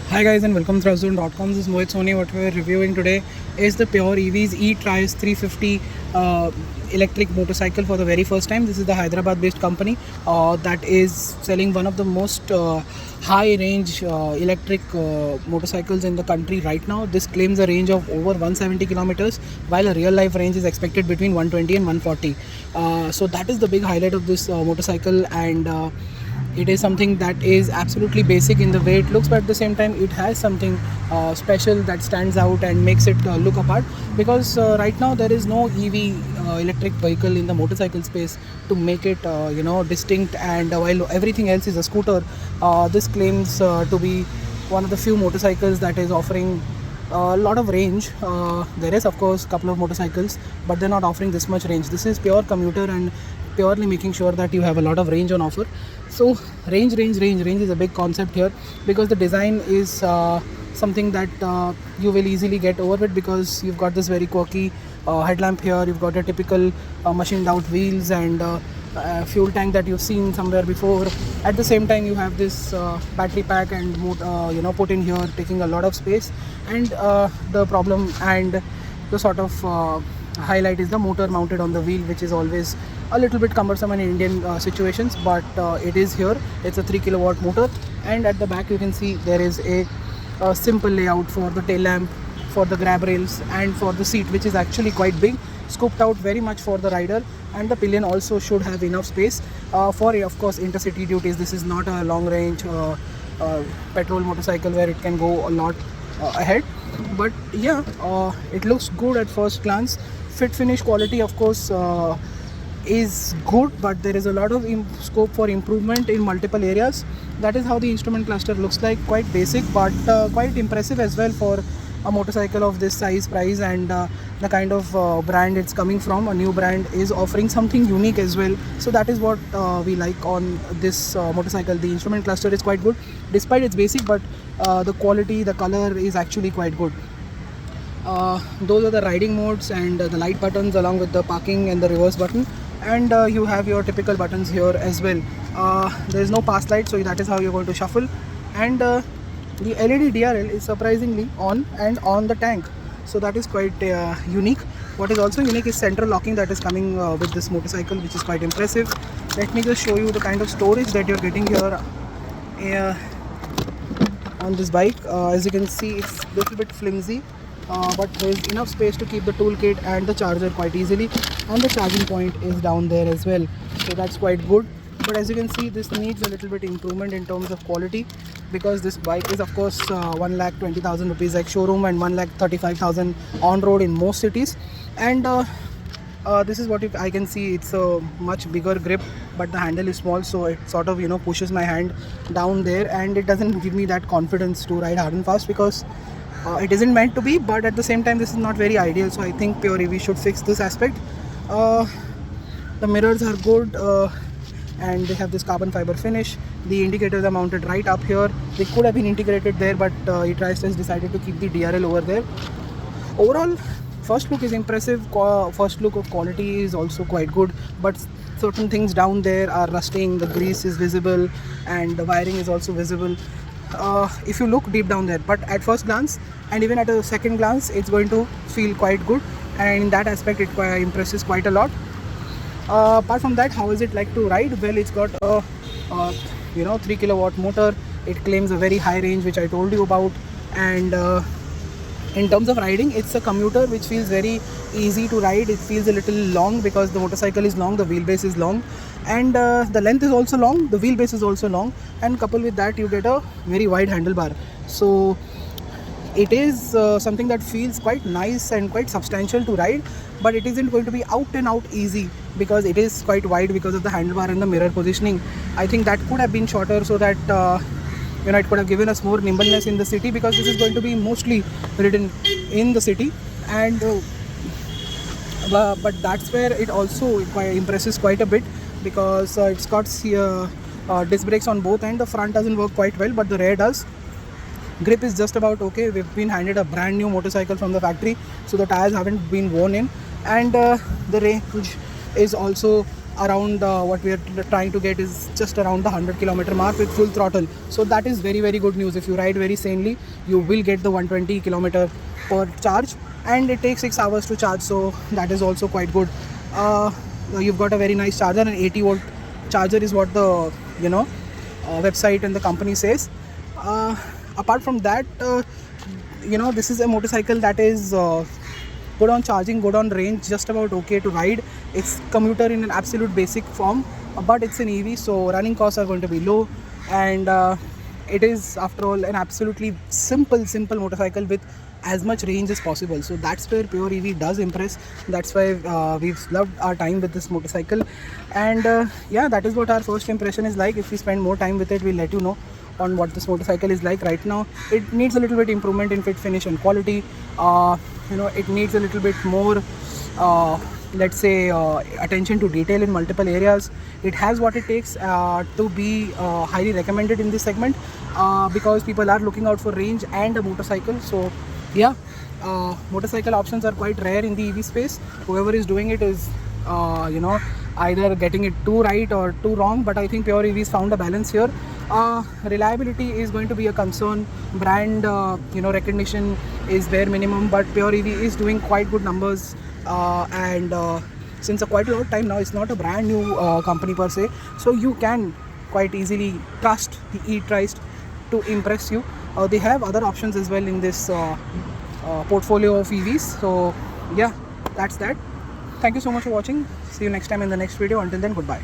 Hi guys and welcome to Razzoon.com. This is Mohit Soni. What we are reviewing today is the Pure EV's e-Trice 350 electric motorcycle for the very first time. This is the Hyderabad based company that is selling one of the most high range electric motorcycles in the country right now. This claims a range of over 170 kilometers while a real life range is expected between 120 and 140. So that is the big highlight of this motorcycle, and it is something that is absolutely basic in the way it looks, but at the same time it has something special that stands out and makes it look apart, because right now there is no EV electric vehicle in the motorcycle space to make it distinct, and while everything else is a scooter, this claims to be one of the few motorcycles that is offering a lot of range. There is of course a couple of motorcycles, but they're not offering this much range. This is pure commuter and purely making sure that you have a lot of range on offer. So range is a big concept here, because the design is something that you will easily get over it, because you've got this very quirky headlamp here, you've got a typical machined out wheels and fuel tank that you've seen somewhere before. At the same time you have this battery pack and put in here, taking a lot of space, and the problem and the sort of highlight is the motor mounted on the wheel, which is always a little bit cumbersome in Indian situations, but it is here. It's a 3 kilowatt motor, and at the back you can see there is a simple layout for the tail lamp, for the grab rails, and for the seat, which is actually quite big, scooped out very much for the rider, and the pillion also should have enough space for, of course, intercity duties. This is not a long range petrol motorcycle where it can go a lot ahead, but yeah, it looks good at first glance. Fit finish quality, of course, is good, but there is a lot of scope for improvement in multiple areas. That is how the instrument cluster looks like. Quite basic, but quite impressive as well for a motorcycle of this size, price, and the kind of brand it's coming from. A new brand is offering something unique as well, so that is what we like on this motorcycle. The instrument cluster is quite good despite it's basic, but the quality, the color is actually quite good. Those are the riding modes and the light buttons, along with the parking and the reverse button, and you have your typical buttons here as well. There is no pass light, so that is how you're going to shuffle, and the LED DRL is surprisingly on and on the tank, so that is quite unique. What is also unique is central locking that is coming with this motorcycle, which is quite impressive. Let me just show you the kind of storage that you're getting here on this bike. As you can see, it's a little bit flimsy, but there is enough space to keep the toolkit and the charger quite easily, and the charging point is down there as well, so that's quite good. But as you can see, this needs a little bit improvement in terms of quality, because this bike is of course 1,20,000 rupees like showroom and 1,35,000 on road in most cities, and this is what I can see. It's a much bigger grip, but the handle is small, so it sort of pushes my hand down there, and it doesn't give me that confidence to ride hard and fast, because it isn't meant to be. But at the same time, this is not very ideal, so I think Pure EV should fix this aspect. The mirrors are good, and they have this carbon fiber finish. The indicators are mounted right up here. They could have been integrated there, but e-Trice has decided to keep the DRL over there. Overall, first look is impressive. First look of quality is also quite good, but certain things down there are rusting, the grease is visible, and the wiring is also visible if you look deep down there. But at first glance, and even at a second glance, it's going to feel quite good, and in that aspect it impresses quite a lot. Apart from that, how is it like to ride? Well, it's got a 3 kilowatt motor. It claims a very high range, which I told you about, and in terms of riding, it's a commuter which feels very easy to ride. It feels a little long because the motorcycle is long, the wheelbase is long, and the length is also long, the wheelbase is also long, and coupled with that you get a very wide handlebar. So it is something that feels quite nice and quite substantial to ride, but it isn't going to be out and out easy, because it is quite wide because of the handlebar and the mirror positioning. I think that could have been shorter, so that it could have given us more nimbleness in the city, because this is going to be mostly ridden in the city, and but that's where it also impresses quite a bit, because it's got disc brakes on both, and the front doesn't work quite well, but the rear does. Grip is just about okay. We've been handed a brand new motorcycle from the factory, so the tires haven't been worn in, and the range is also around what we are trying to get is just around the 100 km mark with full throttle. So that is very, very good news. If you ride very sanely, you will get the 120 km per charge, and it takes 6 hours to charge, so that is also quite good. You've got a very nice charger, an 80-volt charger is what the website and the company says. Apart from that, this is a motorcycle that is good on charging, good on range, just about okay to ride. It's commuter in an absolute basic form, but it's an EV, so running costs are going to be low, and it is, after all, an absolutely simple motorcycle with as much range as possible. So that's where Pure EV does impress. That's why we've loved our time with this motorcycle, and yeah, that is what our first impression is like. If we spend more time with it, we'll let you know on what this motorcycle is like. Right now it needs a little bit improvement in fit, finish and quality. It needs a little bit more let's say attention to detail in multiple areas. It has what it takes to be highly recommended in this segment, because people are looking out for range and a motorcycle. So yeah, motorcycle options are quite rare in the EV space. Whoever is doing it is either getting it too right or too wrong, but I think Pure EVs found a balance here. Reliability is going to be a concern. Brand recognition is bare minimum, but Pure EV is doing quite good numbers, and since quite a lot of time now, it's not a brand new company per se, so you can quite easily trust the e-Trist to impress you. They have other options as well in this portfolio of EVs. So yeah, that's that. Thank you so much for watching. See you next time in the next video. Until then, goodbye.